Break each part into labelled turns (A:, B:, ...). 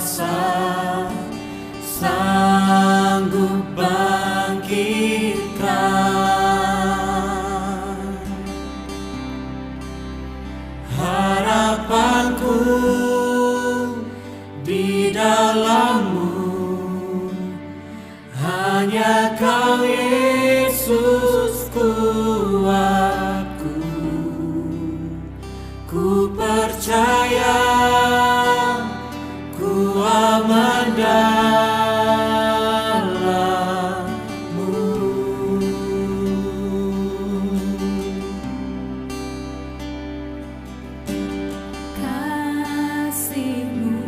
A: berkuasa, sanggup bangkitkan. Harapanku di dalam-Mu, hanya Kau Yesus kuatku. Ku percaya, ku aman dalam-Mu.
B: Kasih-Mu,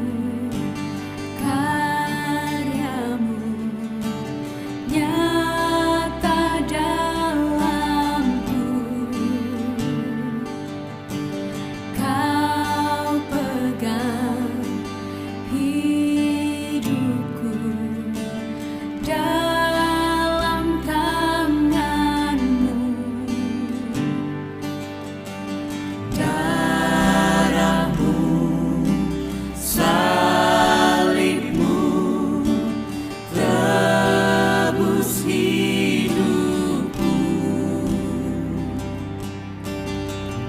B: karya-Mu nyata dalamku. Kau pegang hidupku dalam tangan-Mu.
A: Darah-Mu, salib-Mu, tebus hidupku.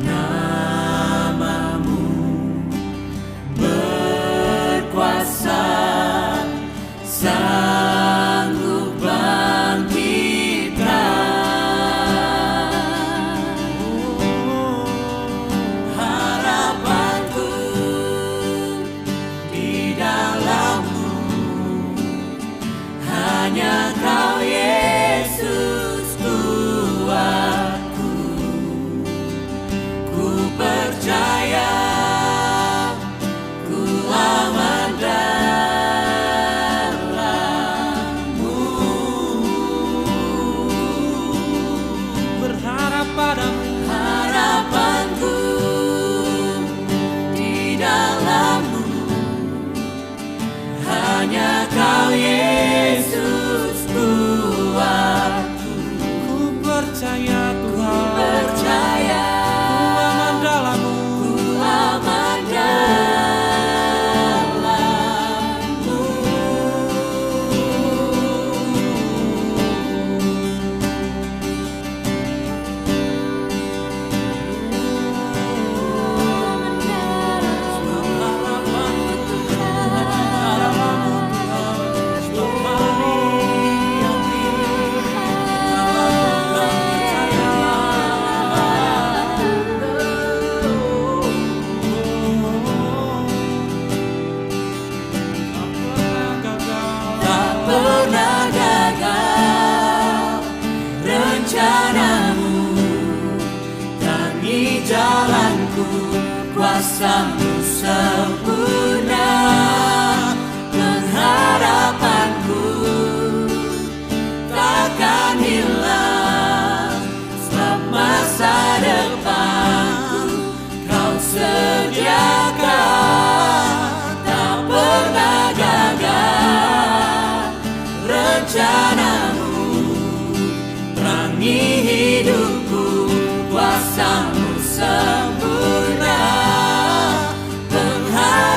A: Nama-Mu berkuasa, sanggup bangkitkan. Harapanku di dalam-Mu, hanya Kau Yesus kuatku. Ku percaya, ku aman dalam-Mu. Berharap padamu, harapanku di dalam-Mu, hanya Kau Yesus kuatku. Ku percaya Tuhan, percaya, ku aman dalam-Mu, ku aman dalam-Mu. Tak pernah gagal rencana-Mu, tangi jalanku, kuasa-Mu sempurna. Pengharapanku takkan hilang, sebab masa depanku Kau sediakan. Tak pernah gagal rencana-Mu, terangi hidupku, kuasa-Mu sempurna. Pengharapanku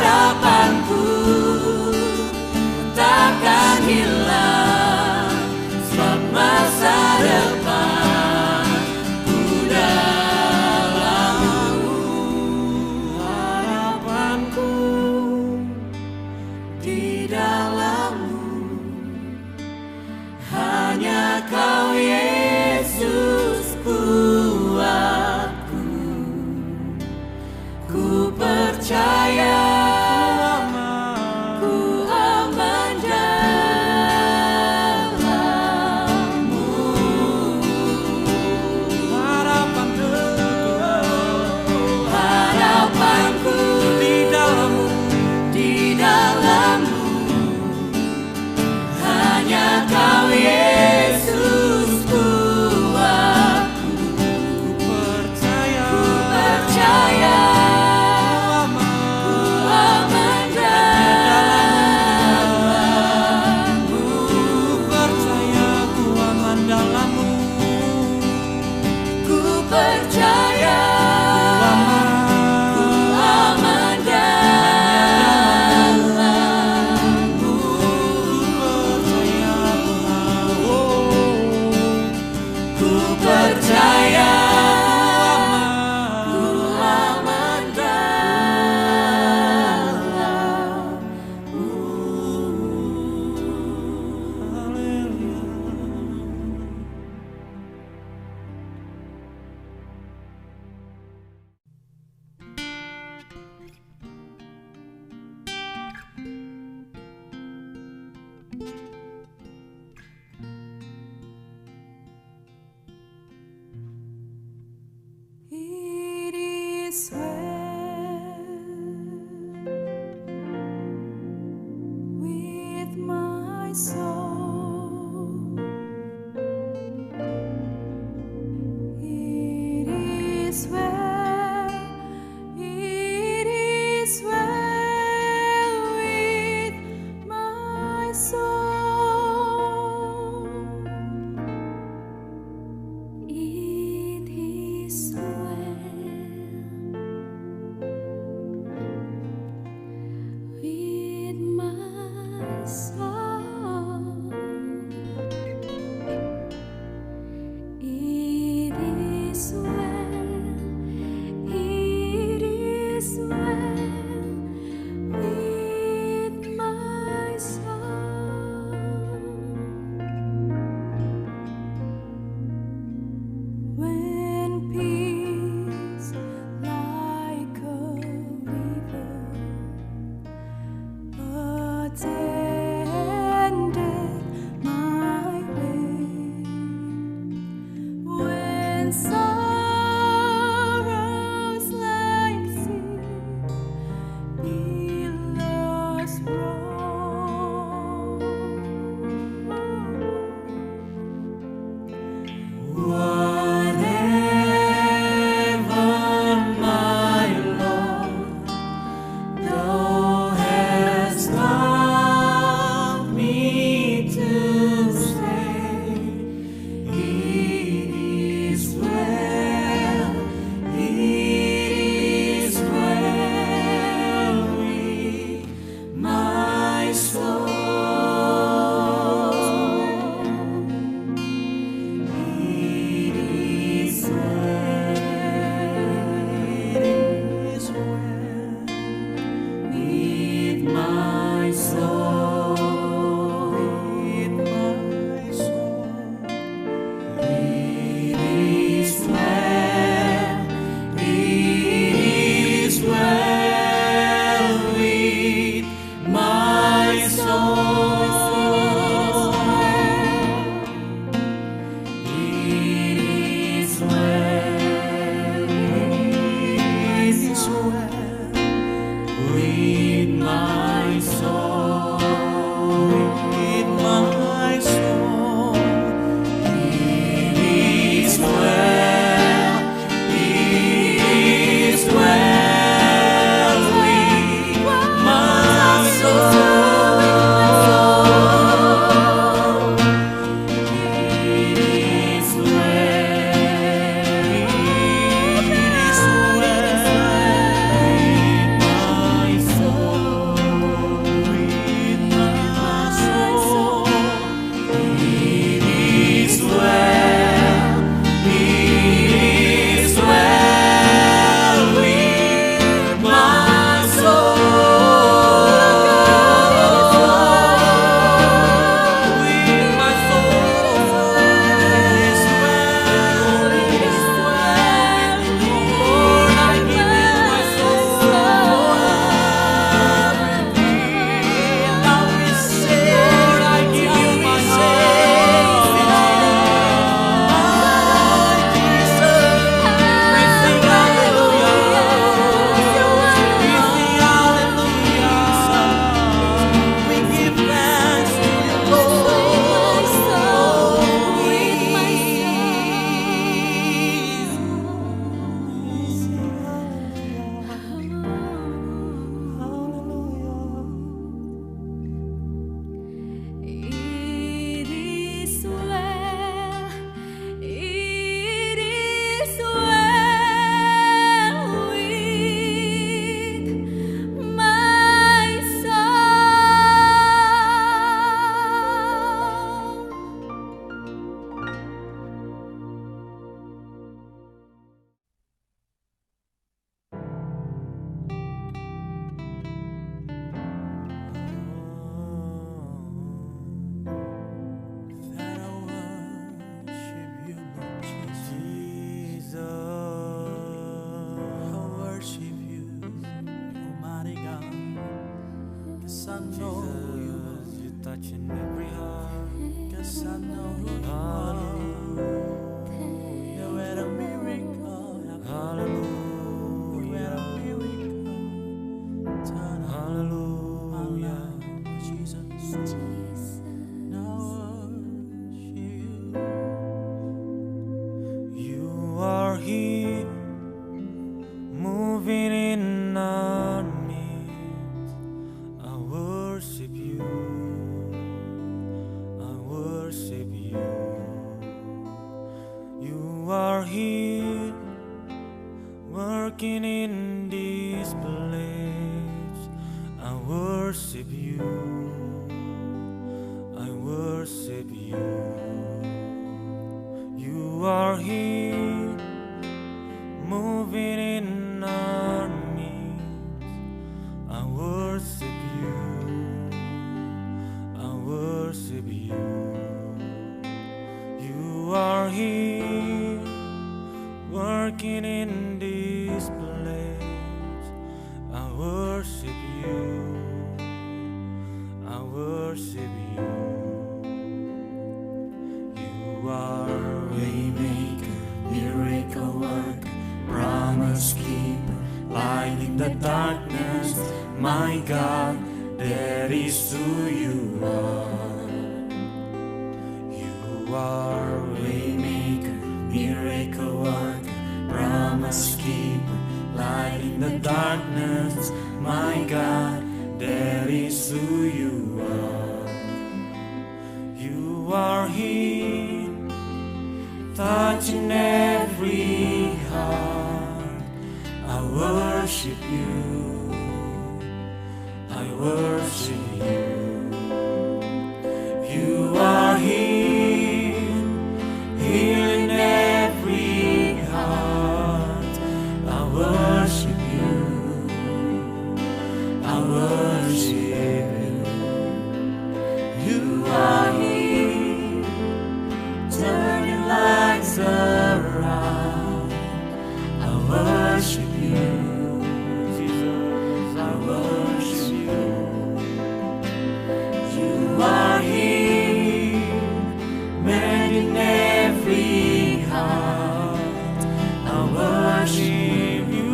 A: 'cause I know
C: You're touching every heart.
A: 'cause I know who you are. You're where the miracle happens. You're where the
C: Hallelujah.
A: miracle turn up.
C: Hallelujah.
A: Jesus, now worship you.
C: You are here, moving in our midst. I worship you. I worship you. You are here, working in this place. I worship you. I worship you. You are here, moving in our midst. I worship you. I worship you. You are here, working in this place. I worship you. I worship you. You are
A: Waymaker, miracle worker, promise keeper, light in the darkness. My God, that is who you are.
C: You are
A: Waymaker, miracle worker, promise keeper, light in the darkness. My God, that is who you are.
C: You are here, touching every heart.
A: I worship you. I worship you. You are here, healing every heart. I worship you. I worship you. You are here, turning lives around. I worship you.
C: Jesus,
A: I worship you. You are here, mending every heart. I worship you.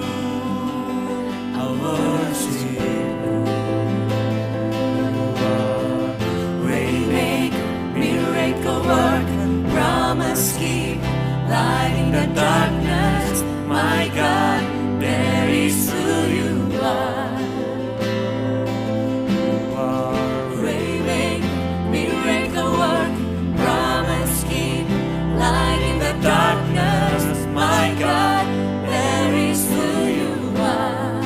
A: I worship you. Waymaker, miracle worker, promise keeper, light in the darkness. My God, there is who you are. Waymaker, miracle worker, promise keeper, light in the darkness. My God, there is who you are.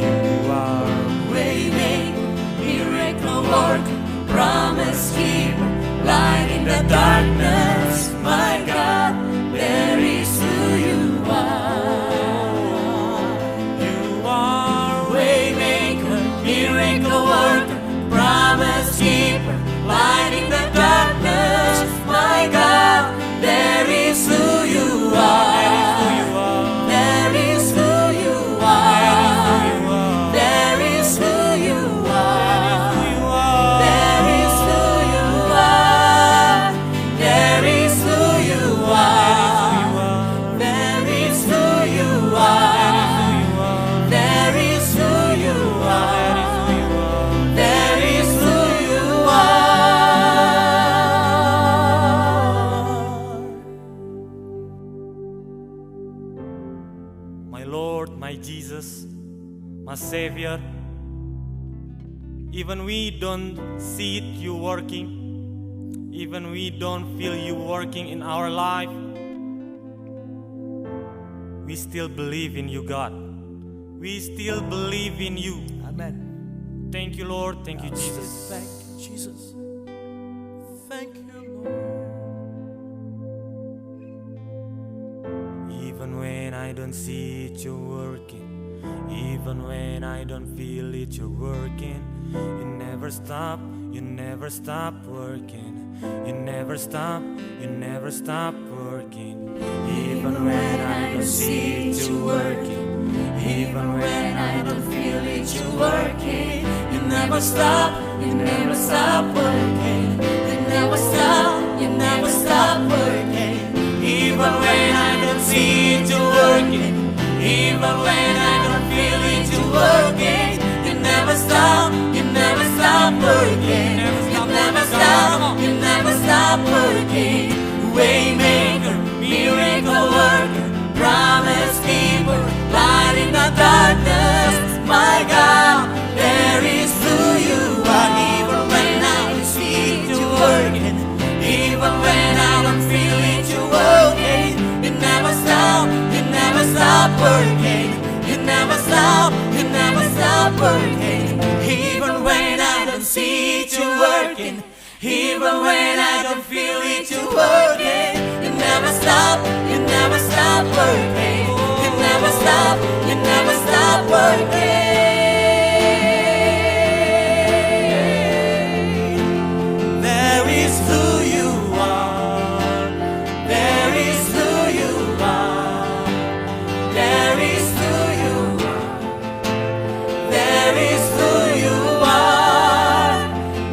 C: you are
A: Waymaker, miracle worker, promise keeper, light in the darkness. My God, there is who you are.
C: you are
A: Waymaker, miracle worker, promise keeper, light in the darkness. My God, there is who you are. There is who you are. There is who you are. There is who you are. There is who you are. There is who you are. There is who you are. There is who you are.
C: my Lord, my Jesus, my Savior. Even we don't see it, you working. Even we don't feel you working in our life. We still believe in you, God. We still believe in you.
A: Amen.
C: Thank you, Lord. Thank you, Jesus.
A: Thank you, Jesus. Thank you, Lord.
C: Even when I don't see it, you're working. Even when I don't feel it, you're working. You never stop, you never stop working. You never stop, you never stop working. Even when I don't see it, you're working.
A: Even when I don't feel it, it, you're working. You never stop, you never stop working. You never stop, you never stop working. Even when I don't see it, you're working. Even when I don't feel it, you're working. You never stop, you never stop working. You never stop, you never stop working. Waymaker, miracle worker, promise keeper, light in the darkness. My God, there is who you are. Even when I don't see it, you're working. Even when I don't feel it, you're working. You never stop, you never stop working. You never stop, you never stop working. Even when I don't see it, you're working. Even when I don't feel it, you're working. You never stop, you never stop working. You never stop, you never stop working. There is who you are. There is who you are. There is who you are. There is who you are.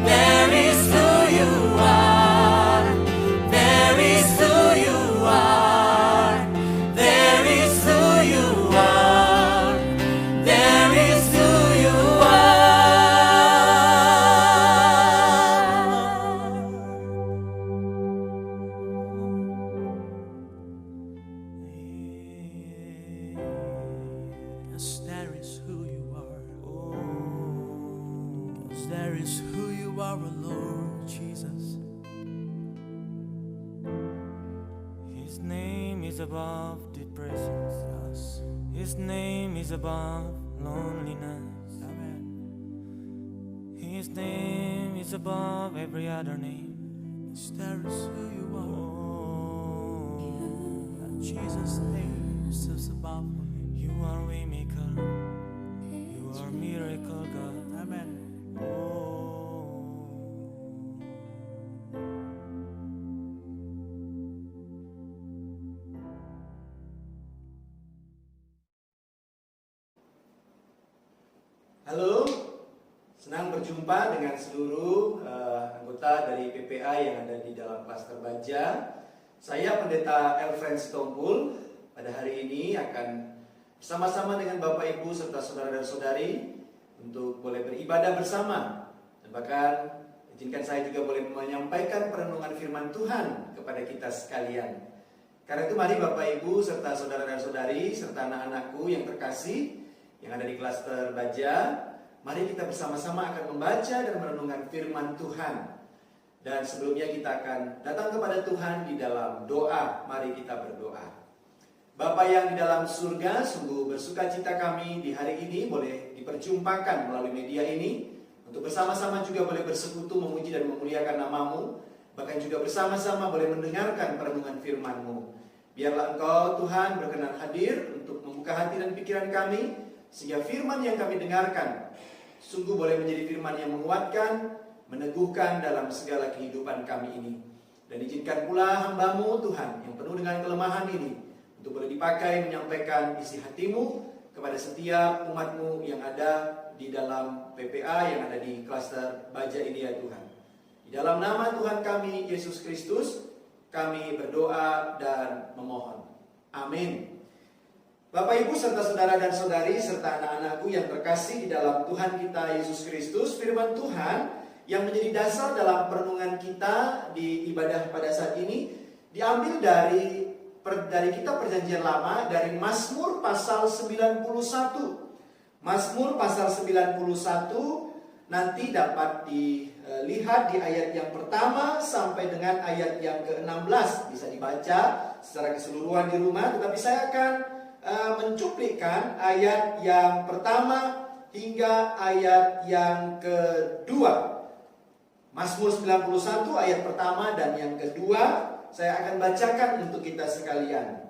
A: There is who you are. There is who you are. There is who you are. There is who you are. Yes, there is who you are. Yes, there is who you are, Lord Jesus.
C: His name is above depression. His name is above loneliness.
A: Amen.
C: His name is above every other name.
A: Yes, there is who you are.
C: Oh,
A: And Jesus' name is above all names.
C: you are waymaker. You are miracle God.
A: Amen.
C: Oh.
D: Halo, senang berjumpa dengan seluruh anggota dari PPA yang ada di dalam klaster Baja. Saya Pendeta Elfren Sitompul. Pada hari ini akan bersama-sama dengan Bapak Ibu serta saudara dan saudari untuk boleh beribadah bersama. Dan bahkan izinkan saya juga boleh menyampaikan perenungan firman Tuhan kepada kita sekalian. Karena itu mari Bapak Ibu serta saudara dan saudari serta anak-anakku yang terkasih yang ada di klaster Baja, mari kita bersama-sama akan membaca dan merenungkan firman Tuhan. Dan sebelumnya kita akan datang kepada Tuhan di dalam doa. Mari kita berdoa. Bapa yang di dalam surga, sungguh bersukacita kami di hari ini boleh diperjumpakan melalui media ini, untuk bersama-sama juga boleh bersekutu memuji dan memuliakan nama-Mu, bahkan juga bersama-sama boleh mendengarkan perenungan firman-Mu. Biarlah Engkau Tuhan berkenan hadir untuk membuka hati dan pikiran kami, sehingga firman yang kami dengarkan sungguh boleh menjadi firman yang menguatkan, meneguhkan dalam segala kehidupan kami ini. Dan izinkan pula hamba-Mu Tuhan yang penuh dengan kelemahan ini untuk boleh dipakai menyampaikan isi hati-Mu kepada setiap umat-Mu yang ada di dalam PPA yang ada di klaster Baja ini ya Tuhan. Di dalam nama Tuhan kami Yesus Kristus kami berdoa dan memohon. Amin. Bapak Ibu serta saudara dan saudari serta anak-anakku yang terkasih di dalam Tuhan kita Yesus Kristus, firman Tuhan yang menjadi dasar dalam perenungan kita di ibadah pada saat ini diambil dari kitab Perjanjian Lama, dari Mazmur pasal 91. Mazmur pasal 91 nanti dapat dilihat di ayat yang pertama sampai dengan ayat yang ke-16. Bisa dibaca secara keseluruhan di rumah, tetapi saya akan mencuplikkan ayat yang pertama hingga ayat yang kedua. Mazmur 91 ayat pertama dan yang kedua saya akan bacakan untuk kita sekalian.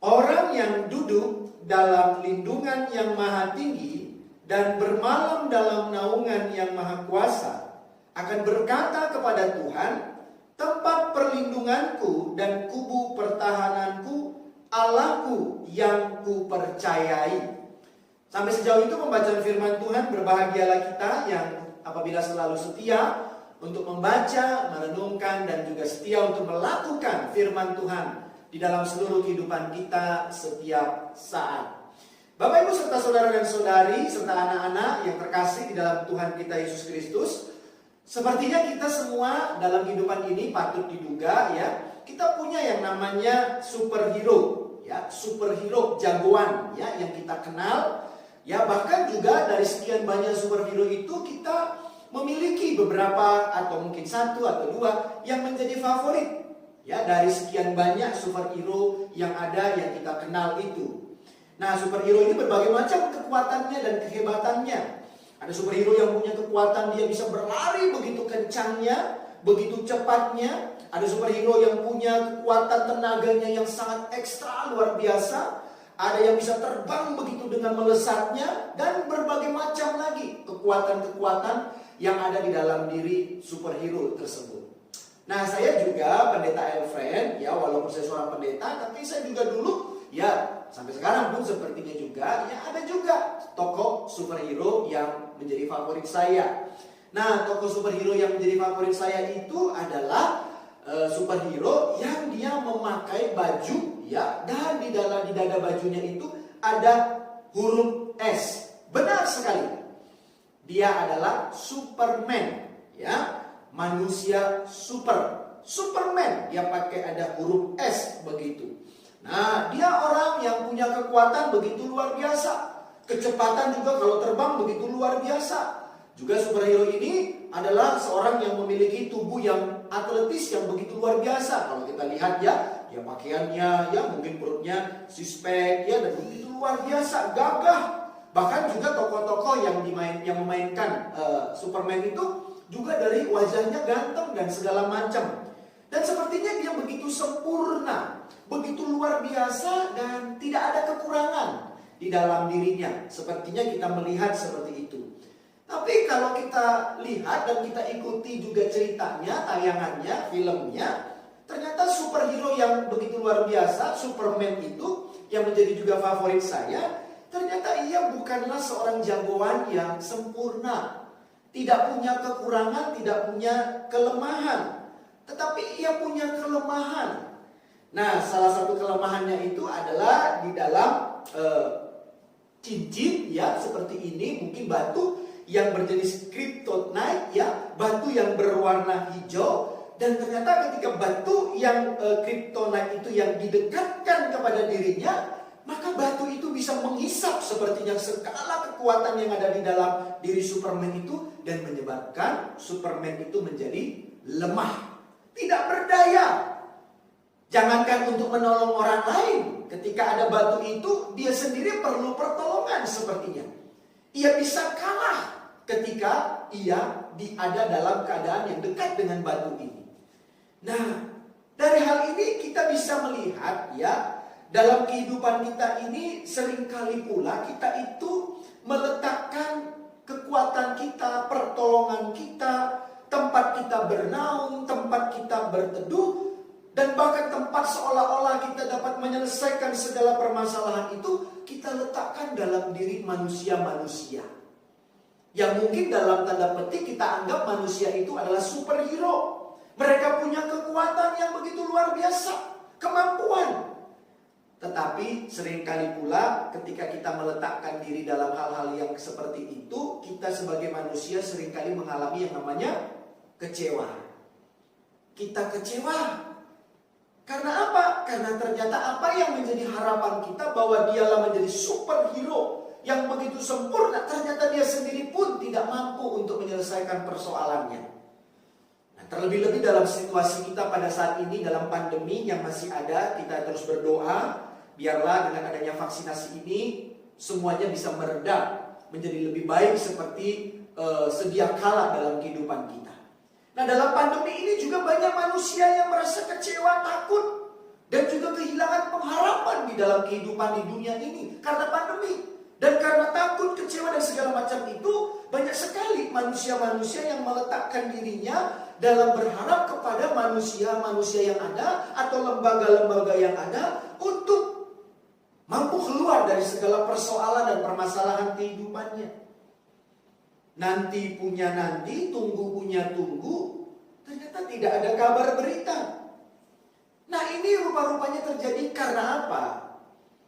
D: Orang yang duduk dalam lindungan yang maha tinggi dan bermalam dalam naungan yang maha kuasa akan berkata kepada Tuhan, tempat perlindunganku dan kubu pertahananku, Allahku yang kupercayai. Sampai sejauh itu pembacaan firman Tuhan, berbahagialah kita yang apabila selalu setia untuk membaca, merenungkan, dan juga setia untuk melakukan firman Tuhan di dalam seluruh kehidupan kita setiap saat. Bapak, Ibu, serta saudara dan saudari, serta anak-anak yang terkasih di dalam Tuhan kita Yesus Kristus, sepertinya kita semua dalam kehidupan ini patut diduga ya, kita punya yang namanya superhero, ya, superhero jagoan ya yang kita kenal. Ya, bahkan juga dari sekian banyak superhero itu kita memiliki beberapa atau mungkin satu atau dua yang menjadi favorit. Ya, dari sekian banyak superhero yang ada yang kita kenal itu. Nah, superhero ini berbagai macam kekuatannya dan kehebatannya. Ada superhero yang punya kekuatan, dia bisa berlari begitu kencangnya, begitu cepatnya. Ada superhero yang punya kekuatan tenaganya yang sangat ekstra luar biasa. Ada yang bisa terbang begitu dengan melesatnya, dan berbagai macam lagi kekuatan-kekuatan yang ada di dalam diri superhero tersebut. Nah, saya juga pendeta Elfriend, ya walaupun saya seorang pendeta, tapi saya juga dulu, ya sampai sekarang pun sepertinya juga, ya ada juga tokoh superhero yang menjadi favorit saya. Nah, tokoh superhero yang menjadi favorit saya itu adalah superhero yang dia memakai baju, ya, dan di dada bajunya itu ada huruf S. Benar sekali. Dia adalah Superman, ya, manusia Superman. Dia pakai ada huruf S begitu. Nah, dia orang yang punya kekuatan begitu luar biasa. Kecepatan juga kalau terbang begitu luar biasa. Juga superhero ini adalah seorang yang memiliki tubuh yang atletis yang begitu luar biasa. Kalau kita lihat ya, dia pakaiannya, ya mungkin perutnya six-pack, ya, dan begitu luar biasa, gagah. Bahkan juga tokoh-tokoh yang memainkan Superman itu juga dari wajahnya ganteng dan segala macam. Dan sepertinya dia begitu sempurna, begitu luar biasa, dan tidak ada kekurangan di dalam dirinya. Sepertinya kita melihat seperti itu. Tapi kalau kita lihat dan kita ikuti juga ceritanya, tayangannya, filmnya, ternyata superhero yang begitu luar biasa, Superman itu, yang menjadi juga favorit saya, ternyata ia bukanlah seorang jagoan yang sempurna. Tidak punya kekurangan, tidak punya kelemahan. Tetapi ia punya kelemahan. Nah, salah satu kelemahannya itu adalah di dalam cincin, ya, seperti ini, mungkin batu yang berjenis kryptonite, ya, batu yang berwarna hijau. Dan ternyata ketika batu yang kryptonite itu yang didekatkan kepada dirinya, maka batu itu bisa menghisap sepertinya segala kekuatan yang ada di dalam diri Superman itu, dan menyebabkan Superman itu menjadi lemah, tidak berdaya. Jangankan untuk menolong orang lain, ketika ada batu itu, dia sendiri perlu pertolongan sepertinya. Ia bisa kalah ketika ia ada dalam keadaan yang dekat dengan batu ini. Nah, dari hal ini kita bisa melihat, ya, dalam kehidupan kita ini seringkali pula kita itu meletakkan kekuatan kita, pertolongan kita, tempat kita bernaung, tempat kita berteduh, dan bahkan tempat seolah-olah kita dapat menyelesaikan segala permasalahan itu, kita letakkan dalam diri manusia-manusia. Yang mungkin dalam tanda petik kita anggap manusia itu adalah superhero. Mereka punya kekuatan yang begitu luar biasa, kemampuan. Tetapi seringkali pula ketika kita meletakkan diri dalam hal-hal yang seperti itu, kita sebagai manusia seringkali mengalami yang namanya kecewa. Kita kecewa. Karena apa? Karena ternyata apa yang menjadi harapan kita bahwa dialah menjadi superhero yang begitu sempurna, ternyata dia sendiri pun tidak mampu untuk menyelesaikan persoalannya. Nah, terlebih-lebih dalam situasi kita pada saat ini, dalam pandemi yang masih ada, kita terus berdoa, biarlah dengan adanya vaksinasi ini, semuanya bisa mereda, menjadi lebih baik seperti sedia kala dalam kehidupan kita. Nah, dalam pandemi ini juga banyak manusia yang merasa kecewa, takut, dan juga kehilangan pengharapan di dalam kehidupan di dunia ini karena pandemi. Dan karena takut, kecewa, dan segala macam itu, banyak sekali manusia-manusia yang meletakkan dirinya dalam berharap kepada manusia-manusia yang ada atau lembaga-lembaga yang ada untuk mampu keluar dari segala persoalan dan permasalahan kehidupannya. Nanti punya nanti, tunggu punya tunggu, ternyata tidak ada kabar berita. Nah, ini rupa-rupanya terjadi karena apa?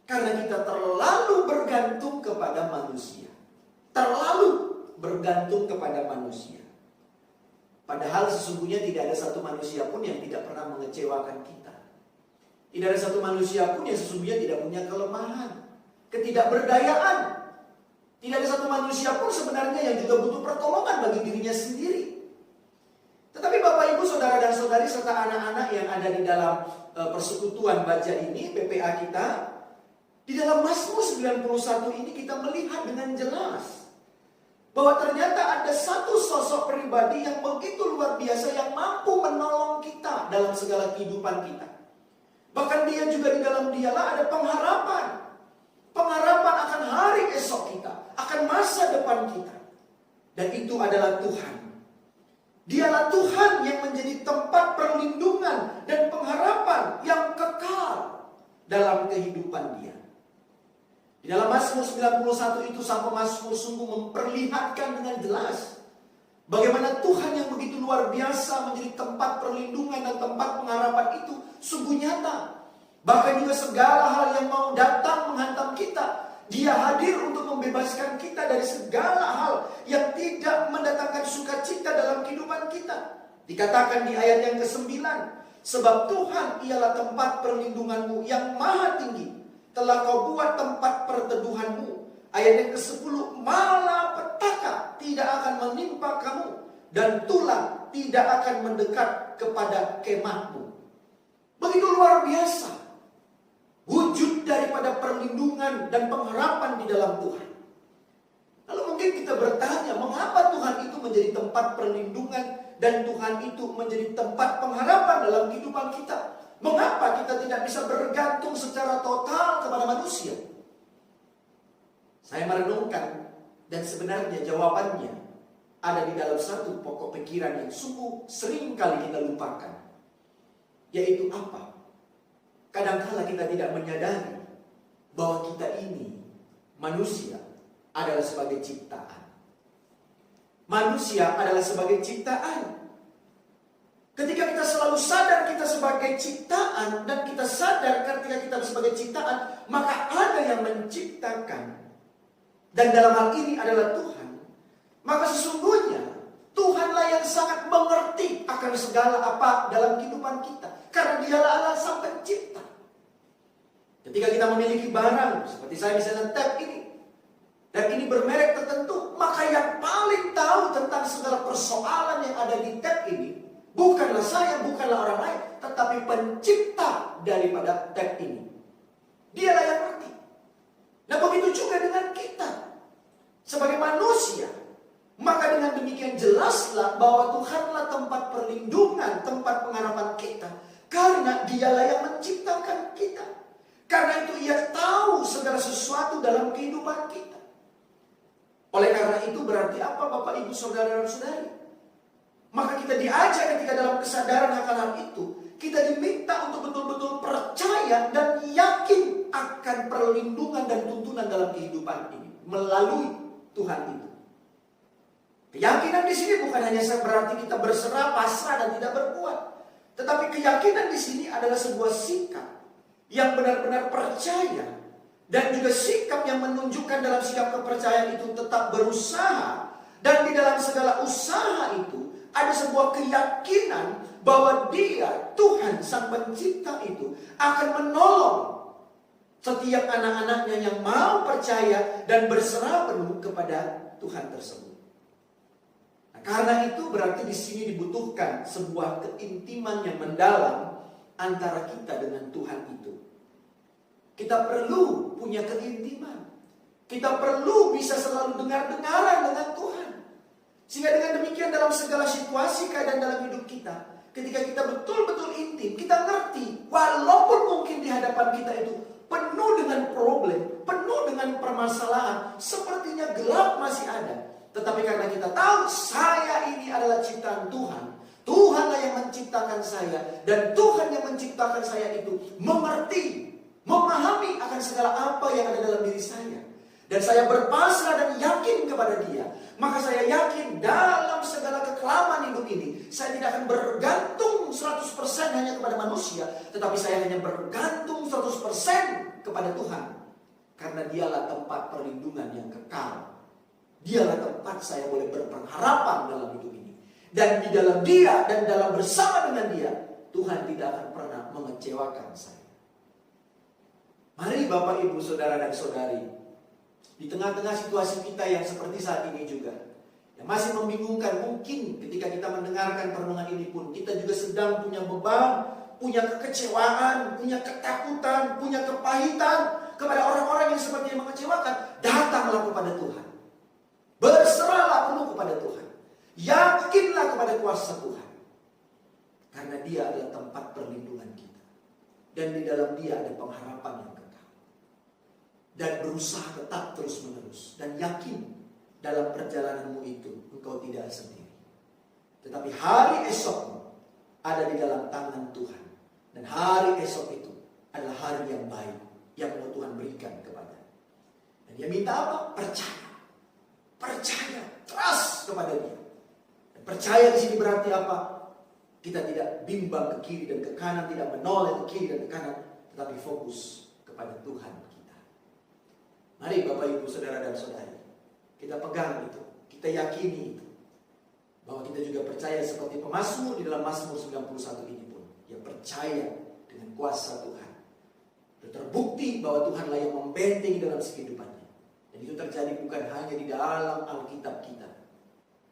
D: Karena kita terlalu bergantung kepada manusia. Terlalu bergantung kepada manusia. Padahal sesungguhnya tidak ada satu manusia pun yang tidak pernah mengecewakan kita. Tidak ada satu manusia pun yang sesungguhnya tidak punya kelemahan, ketidakberdayaan. Tidak ada satu manusia pun sebenarnya yang juga butuh pertolongan bagi dirinya sendiri. Tetapi Bapak Ibu, Saudara dan Saudari serta anak-anak yang ada di dalam persekutuan baja ini, PPA kita, di dalam Mazmur 91 ini kita melihat dengan jelas bahwa ternyata ada satu sosok pribadi yang begitu luar biasa yang mampu menolong kita dalam segala kehidupan kita. Bahkan dia juga di dalam dialah ada pengharapan. Pengharapan akan hari esok kita, akan masa depan kita. Dan itu adalah Tuhan. Dialah Tuhan yang menjadi tempat perlindungan dan pengharapan yang kekal dalam kehidupan dia. Di dalam Mazmur 91 itu sang pemazmur sungguh memperlihatkan dengan jelas bagaimana Tuhan yang begitu luar biasa menjadi tempat perlindungan dan tempat pengharapan itu sungguh nyata. Bahkan juga segala hal yang mau datang menghantam kita, Dia hadir untuk membebaskan kita dari segala hal yang tidak mendatangkan sukacita dalam kehidupan kita. Dikatakan di ayat yang ke-9, sebab Tuhan ialah tempat perlindunganmu yang maha tinggi, telah kau buat tempat perteduhanmu. Ayat yang ke-10, malapetaka tidak akan menimpa kamu, dan tulah tidak akan mendekat kepada kemahmu. Begitu luar biasa wujud daripada perlindungan dan pengharapan di dalam Tuhan. Lalu mungkin kita bertanya, mengapa Tuhan itu menjadi tempat perlindungan dan Tuhan itu menjadi tempat pengharapan dalam kehidupan kita? Mengapa kita tidak bisa bergantung secara total kepada manusia? Saya merenungkan dan sebenarnya jawabannya ada di dalam satu pokok pikiran yang sungguh sering kali kita lupakan. Yaitu apa? Kadangkala kita tidak menyadari bahwa kita ini, manusia, adalah sebagai ciptaan. Manusia adalah sebagai ciptaan. Ketika kita selalu sadar kita sebagai ciptaan, dan kita sadar ketika kita sebagai ciptaan, maka ada yang menciptakan. Dan dalam hal ini adalah Tuhan. Maka sesungguhnya Tuhanlah yang sangat mengerti akan segala apa dalam kehidupan kita. Karena Dialah Allah sang pencipta. Ketika kita memiliki barang, seperti saya misalnya tab ini, dan ini bermerek tertentu, maka yang paling tahu tentang segala persoalan yang ada di tab ini, bukanlah saya, bukanlah orang lain, tetapi pencipta daripada tab ini. Dialah yang ngerti. Nah, begitu juga dengan kita. Sebagai manusia, maka dengan demikian jelaslah bahwa Tuhanlah tempat perlindungan, tempat pengharapan kita. Karena Dialah yang menciptakan kita. Karena itu Ia tahu segala sesuatu dalam kehidupan kita. Oleh karena itu berarti apa Bapak Ibu Saudara dan Saudari? Maka kita diajak ketika dalam kesadaran akan hal itu, kita diminta untuk betul-betul percaya dan yakin akan perlindungan dan tuntunan dalam kehidupan ini melalui Tuhan itu. Keyakinan di sini bukan hanya berarti kita berserah, pasrah dan tidak berbuat, tetapi keyakinan di sini adalah sebuah sikap yang benar-benar percaya, dan juga sikap yang menunjukkan dalam sikap kepercayaan itu tetap berusaha, dan di dalam segala usaha itu ada sebuah keyakinan bahwa Dia, Tuhan Sang Pencipta itu akan menolong setiap anak-anaknya yang mau percaya dan berserah penuh kepada Tuhan tersebut. Nah, karena itu berarti di sini dibutuhkan sebuah keintiman yang mendalam antara kita dengan Tuhan itu. Kita perlu punya keintiman. Kita perlu bisa selalu dengar-dengaran dengan Tuhan. Sehingga dengan demikian dalam segala situasi keadaan dalam hidup kita, ketika kita betul-betul intim, kita ngerti walaupun mungkin di hadapan kita itu penuh dengan problem, penuh dengan permasalahan, sepertinya gelap masih ada. Tetapi karena kita tahu saya ini adalah ciptaan Tuhan, Tuhanlah yang menciptakan saya, dan Tuhan yang menciptakan saya itu mengerti memahami akan segala apa yang ada dalam diri saya, dan saya berpasrah dan yakin kepada Dia, maka saya yakin dalam segala kekelaman hidup ini, saya tidak akan bergantung 100% hanya kepada manusia, tetapi saya hanya bergantung 100% kepada Tuhan. Karena Dialah tempat perlindungan yang kekal. Dialah tempat saya boleh berpengharapan dalam hidup ini. Dan di dalam Dia dan dalam bersama dengan Dia, Tuhan tidak akan pernah mengecewakan saya. Mari Bapak, Ibu, Saudara dan Saudari, di tengah-tengah situasi kita yang seperti saat ini juga, yang masih membingungkan, mungkin ketika kita mendengarkan perenungan ini pun, kita juga sedang punya beban, punya kekecewaan, punya ketakutan, punya kepahitan kepada orang-orang yang sepertinya mengecewakan. Datanglah kepada Tuhan. Berserahlah penuh kepada Tuhan. Yakinlah kepada kuasa Tuhan. Karena Dia adalah tempat perlindungan kita. Dan di dalam Dia ada pengharapan yang kekal. Dan berusaha tetap terus menerus. Dan yakin dalam perjalananmu itu engkau tidak sendiri. Tetapi hari esokmu ada di dalam tangan Tuhan. Dan hari esok itu adalah hari yang baik yang mau Tuhan berikan kepada. Dan Dia minta apa? Percaya. Percaya. Trust kepada Dia. Dan percaya di sini berarti apa? Kita tidak bimbang ke kiri dan ke kanan, tidak menoleh ke kiri dan ke kanan, tetapi fokus kepada Tuhan kita. Mari Bapak, Ibu, Saudara dan Saudari, kita pegang itu, kita yakini itu, bahwa kita juga percaya seperti pemazmur di dalam Mazmur 91 ini pun, yang percaya dengan kuasa Tuhan. Sudah terbukti bahwa Tuhanlah yang membentengi dalam kehidupannya. Dan itu terjadi bukan hanya di dalam Alkitab kita,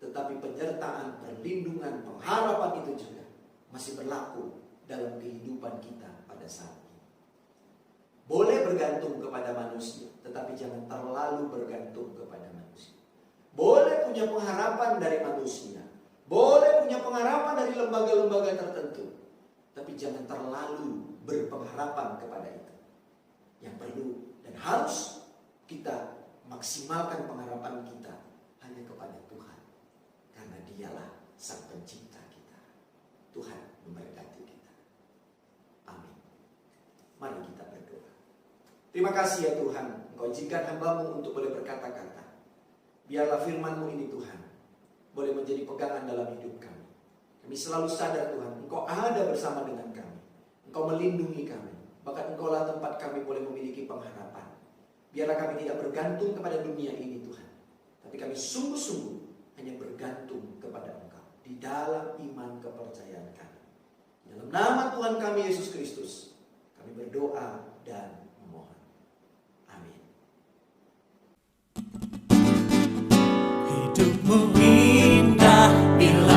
D: tetapi penyertaan, perlindungan, pengharapan itu juga masih berlaku dalam kehidupan kita pada saat ini. Boleh bergantung kepada manusia, tetapi jangan terlalu bergantung kepada manusia. Boleh punya pengharapan dari manusia, boleh punya pengharapan dari lembaga-lembaga tertentu, tapi jangan terlalu berpengharapan kepada itu. Yang perlu dan harus kita maksimalkan pengharapan kita hanya kepada Tuhan. Karena Dialah Sang Pencipta kita. Tuhan memberkati kita. Amin. Mari kita berdoa. Terima kasih ya Tuhan, Engkau izinkan hamba-Mu untuk boleh berkata-kata. Biarlah firman-Mu ini Tuhan boleh menjadi pegangan dalam hidup kami. Kami selalu sadar Tuhan, Engkau ada bersama dengan kami. Engkau melindungi kami. Bahkan Engkaulah tempat kami boleh memiliki pengharapan. Biarlah kami tidak bergantung kepada dunia ini Tuhan, tapi kami sungguh-sungguh hanya bergantung kepada Engkau di dalam iman kepercayaan kami. Dalam nama Tuhan kami Yesus Kristus, kami berdoa dan memohon. Amin.
A: Hidupmu indah bila